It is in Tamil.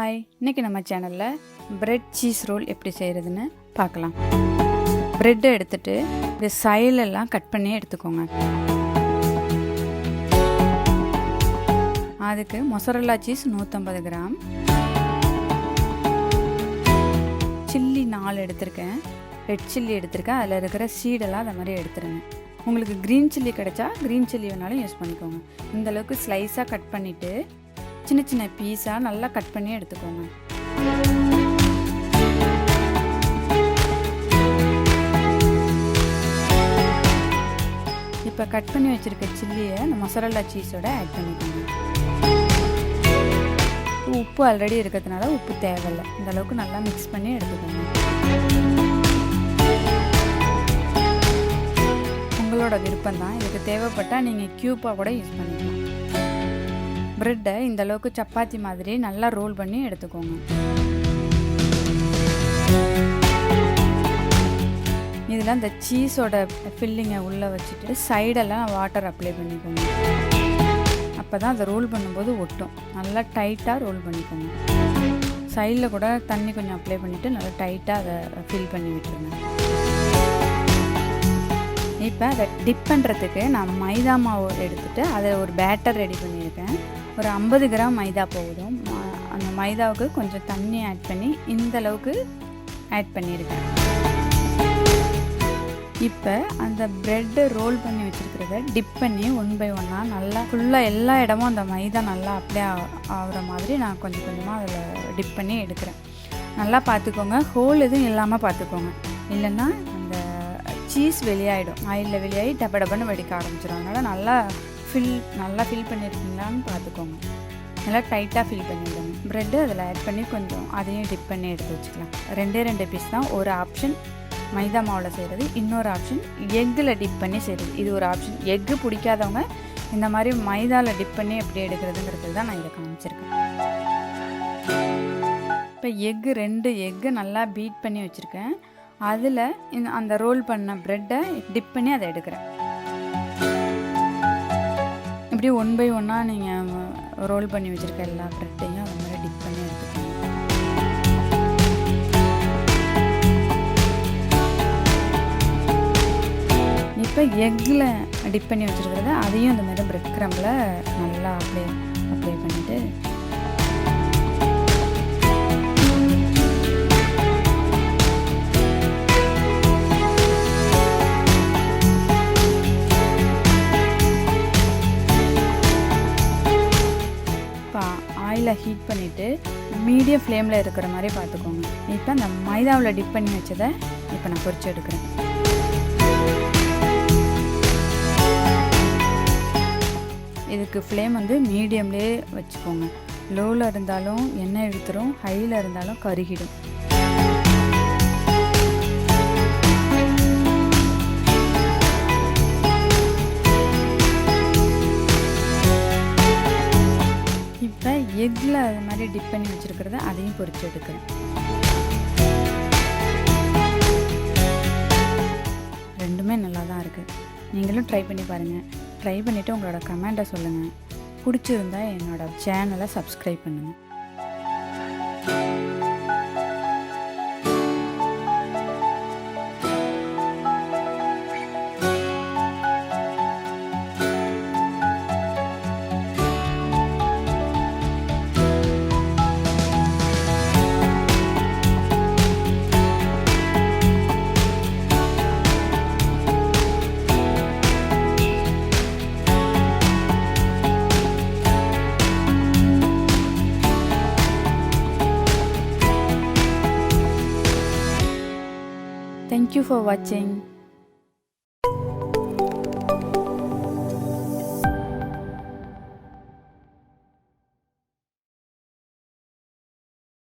ஹாய், இன்றைக்கி நம்ம சேனலில் பிரெட் சீஸ் ரோல் எப்படி செய்கிறதுன்னு பார்க்கலாம். ப்ரெட்டை எடுத்துகிட்டு இந்த சைலெல்லாம் கட் பண்ணி எடுத்துக்கோங்க. அதுக்கு மொசரல்லா சீஸ் 150 கிராம், சில்லி 4 எடுத்திருக்கேன், ரெட் சில்லி எடுத்திருக்கேன். அதில் இருக்கிற சீடெல்லாம் அதை மாதிரி எடுத்துருங்க. உங்களுக்கு க்ரீன் சில்லி கிடைச்சா க்ரீன் சில்லி வேணாலும் யூஸ் பண்ணிக்கோங்க. இந்தளவுக்கு ஸ்லைஸாக கட் பண்ணிவிட்டு சின்ன சின்ன பீஸாக நல்லா கட் பண்ணி எடுத்துக்கோங்க. இப்போ கட் பண்ணி வச்சுருக்க சில்லியை அந்த மொசரல்லா சீஸோட ஆட் பண்ணிக்கோங்க. உப்பு ஆல்ரெடி இருக்கிறதுனால உப்பு தேவையில்லை. இந்தளவுக்கு நல்லா மிக்ஸ் பண்ணி எடுத்துக்கோங்க. உங்களோட விருப்பம் தான். இதுக்கு தேவைப்பட்டால் நீங்கள் க்யூப்பாக கூட யூஸ் பண்ணிக்கலாம். ப்ரெட்டை இந்தளவுக்கு சப்பாத்தி மாதிரி நல்லா ரோல் பண்ணி எடுத்துக்கோங்க. இதில் இந்த சீஸோட ஃபில்லிங்கை உள்ளே வச்சுட்டு சைடெல்லாம் வாட்டர் அப்ளை பண்ணிக்கோங்க. அப்போ தான் அதை ரோல் பண்ணும்போது ஒட்டும். நல்லா டைட்டாக ரோல் பண்ணிக்கோங்க. சைடில் கூட தண்ணி கொஞ்சம் அப்ளை பண்ணிவிட்டு நல்லா டைட்டாக அதை ஃபில் பண்ணி விட்டுருங்க. இப்போ அதை டிப் பண்ணுறதுக்கு நான் மைதா மாவு எடுத்துகிட்டு அதை ஒரு பேட்டர் ரெடி பண்ணியிருக்கேன். ஒரு 50 கிராம் மைதா போதும். அந்த மைதாவுக்கு கொஞ்சம் தண்ணி ஆட் பண்ணி இந்தளவுக்கு ஆட் பண்ணியிருக்கேன். இப்போ அந்த ப்ரெட்டு ரோல் பண்ணி வச்சுருக்கிறத டிப் பண்ணி 1 by 1 நல்லா ஃபுல்லாக எல்லா இடமும் அந்த மைதா நல்லா அப்படியே ஆகிற மாதிரி நான் கொஞ்சம் கொஞ்சமாக அதில் டிப் பண்ணி எடுக்கிறேன். நல்லா பார்த்துக்கோங்க, ஹோல் எதுவும் இல்லாமல் பார்த்துக்கோங்க. இல்லைன்னா அந்த சீஸ் வெளியாகிடும், ஆயிலில் வெளியாகி டப்ப டப்பன்னு வெடிக்க ஆரம்பிச்சிடும். அதனால் நல்லா ஃபில் பண்ணியிருக்கீங்களான்னு பார்த்துக்கோங்க. நல்லா டைட்டாக ஃபில் பண்ணிவிடுங்க. ப்ரெட்டு அதில் ஆட் பண்ணி கொஞ்சம் அதையும் டிப் பண்ணி எடுத்து வச்சுக்கலாம். 2 பீஸ் தான். ஒரு ஆப்ஷன் மைதா மாவில் செய்கிறது, இன்னொரு ஆப்ஷன் எக்கில் டிப் பண்ணி செய்கிறது. இது ஒரு ஆப்ஷன். எக்கு பிடிக்காதவங்க இந்த மாதிரி மைதாவில் டிப் பண்ணி எப்படி எடுக்கிறதுங்கிறது தான் நான் இதை காமிச்சிருக்கேன். இப்போ 2 எக்கு நல்லா பீட் பண்ணி வச்சுருக்கேன். அதில் அந்த ரோல் பண்ண ப்ரெட்டை டிப் பண்ணி அதை எடுக்கிறேன். இப்படி 1 by 1 நீங்கள் ரோல் பண்ணி வச்சுருக்க எல்லா ப்ரெட்டையும் அது மாதிரி டிப் பண்ணி எடுத்துக்கோங்க. இப்போ எக்கில் டிப் பண்ணி வச்சுருக்கிறத அதையும் அந்த மாதிரி ப்ரெட் க்ரம்பில் நல்லா அப்ளை பண்ணிவிட்டு ஆயிலை ஹீட் பண்ணிவிட்டு மீடியம் ஃப்ளேமில் இருக்கிற மாதிரி பார்த்துக்கோங்க. இப்போ அந்த மைதாவில் டிப் பண்ணி வச்சதை இப்போ நான் பொரிச்சு எடுக்கிறேன். இதுக்கு ஃப்ளேம் வந்து மீடியம்லேயே வச்சுக்கோங்க. லோவில் இருந்தாலும் எண்ணெய் இழுத்துரும், ஹையில் இருந்தாலும் கருகிடும். இப்போ எக்கில் அது மாதிரி டிப் பண்ணி வச்சுருக்கிறத அதையும் பொரிச்சு எடுக்கிறேன். ரெண்டுமே நல்லா தான் இருக்குது. நீங்களும் ட்ரை பண்ணி பாருங்கள். ட்ரை பண்ணிவிட்டு உங்களோட கமெண்ட்டை சொல்லுங்கள். பிடிச்சிருந்தா என்னோடய சேனலை சப்ஸ்கிரைப் பண்ணுங்கள். Thank you for watching.